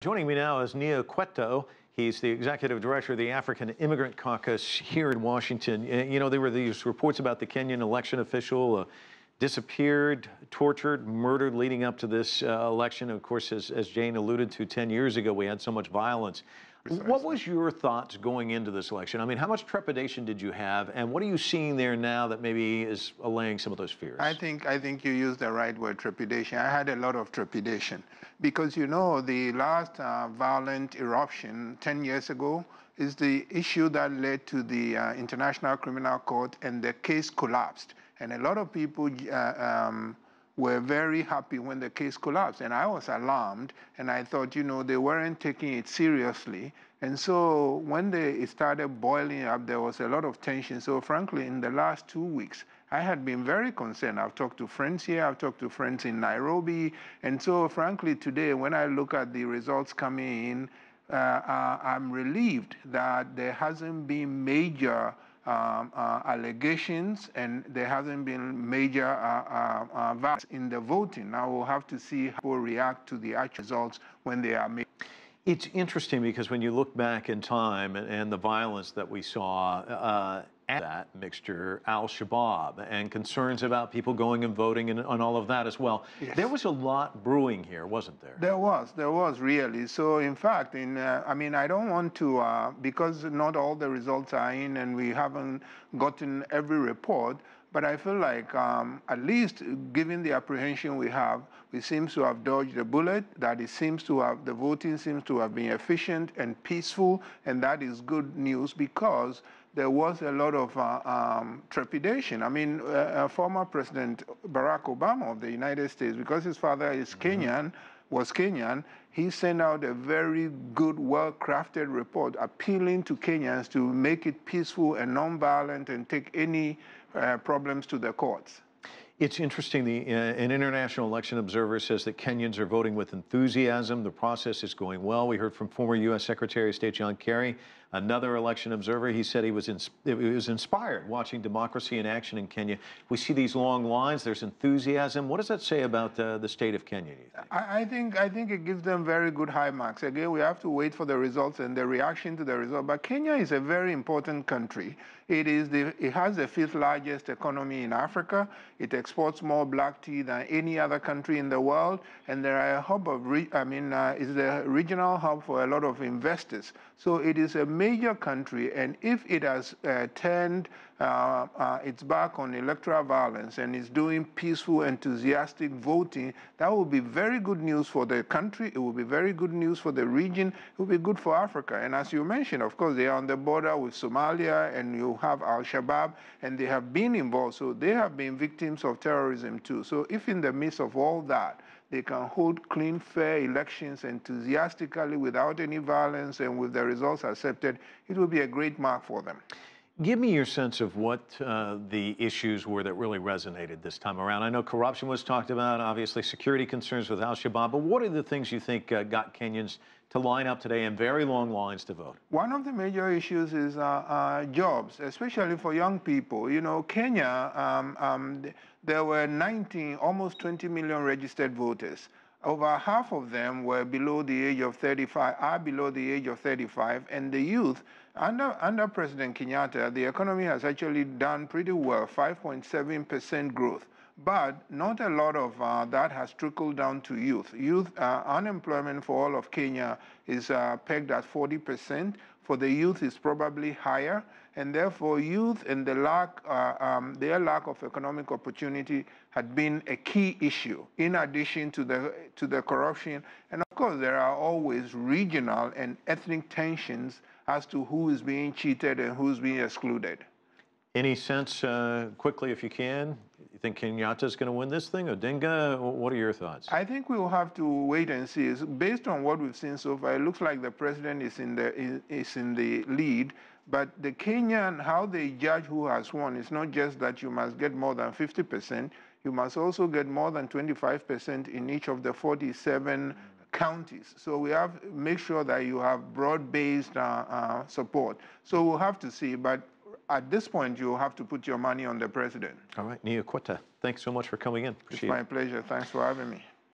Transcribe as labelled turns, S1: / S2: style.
S1: Joining me now is Nii Akutteh. He's the executive director of the African Immigrant Caucus here in Washington. You know, there were these reports about the Kenyan election official disappeared, tortured, murdered leading up to this election. Of course, as Jane alluded to, 10 years ago, we had so much violence. Precisely. What was your thoughts going into this election? I mean, how much trepidation did you have, and what are you seeing there now that maybe is allaying some of those fears?
S2: I think you used the right word, trepidation. I had a lot of trepidation because, you know, the last violent eruption 10 years ago is the issue that led to the International Criminal Court, and the case collapsed. And a lot of people were very happy when the case collapsed. And I was alarmed, and I thought, you know, they weren't taking it seriously. And so when it started boiling up, there was a lot of tension. So frankly, in the last 2 weeks, I had been very concerned. I've talked to friends here, I've talked to friends in Nairobi. And so frankly, today, when I look at the results coming in, I'm relieved that there hasn't been major allegations, and there hasn't been major violence in the voting. Now we'll have to see how people react to the actual results when they are made.
S1: It's interesting because when you look back in time and the violence that we saw at that mixture, Al-Shabaab, and concerns about people going and voting and all of that as well. Yes. There was a lot brewing here, wasn't there? There
S2: was really. So in fact, I mean, I don't want to, because not all the results are in and we haven't gotten every report, but I feel like at least given the apprehension we have, we seem to have dodged a bullet, that the voting seems to have been efficient and peaceful, and that is good news because there was a lot of trepidation. I mean, former President Barack Obama of the United States, because his father is Kenyan, was Kenyan, he sent out a very good, well-crafted report appealing to Kenyans to make it peaceful and non-violent and take any problems to the courts.
S1: It's interesting, an international election observer says that Kenyans are voting with enthusiasm. The process is going well. We heard from former U.S. Secretary of State John Kerry, another election observer. He said he was inspired watching democracy in action in Kenya. We see these long lines. There's enthusiasm. What does that say about the state of Kenya, do you think?
S2: I think it gives them very good high marks. Again, we have to wait for the results and the reaction to the result. But Kenya is a very important country. It has the 5th largest economy in Africa. It exports more black tea than any other country in the world, and there are a hub of, it's the regional hub for a lot of investors. So it is a major country, and if it has turned its back on electoral violence and is doing peaceful, enthusiastic voting, that will be very good news for the country. It will be very good news for the region. It will be good for Africa. And as you mentioned, of course, they are on the border with Somalia, and you have Al-Shabaab, and they have been involved. So they have been victims of terrorism too. So if in the midst of all that, they can hold clean, fair elections enthusiastically without any violence and with the results accepted, it will be a great mark for them.
S1: Give me your sense of what the issues were that really resonated this time around. I know corruption was talked about, obviously security concerns with Al-Shabaab, but what are the things you think got Kenyans to line up today in very long lines to vote?
S2: One of the major issues is jobs, especially for young people. You know, Kenya, there were almost 20 million registered voters. Over half of them were below the age of 35, are below the age of 35, and the youth, under President Kenyatta, the economy has actually done pretty well, 5.7% growth. But not a lot of that has trickled down to youth. Youth unemployment for all of Kenya is pegged at 40%. For the youth, it's probably higher. And therefore, youth and their lack of economic opportunity had been a key issue, in addition to the corruption. And of course, there are always regional and ethnic tensions as to who is being cheated and who's being excluded.
S1: Any sense, quickly if you can, you think Kenyatta's going to win this thing? Odinga? What are your thoughts?
S2: I think we will have to wait and see. Based on what we've seen so far, it looks like the president is in the lead. But the Kenyan, how they judge who has won, it's not just that you must get more than 50%. You must also get more than 25% in each of the 47 counties. So we have to make sure that you have broad-based support. So we'll have to see. But at this point, you have to put your money on the president.
S1: All right, Nii Akutteh, thanks so much for coming in.
S2: Appreciate it. It's my pleasure. Thanks for having me.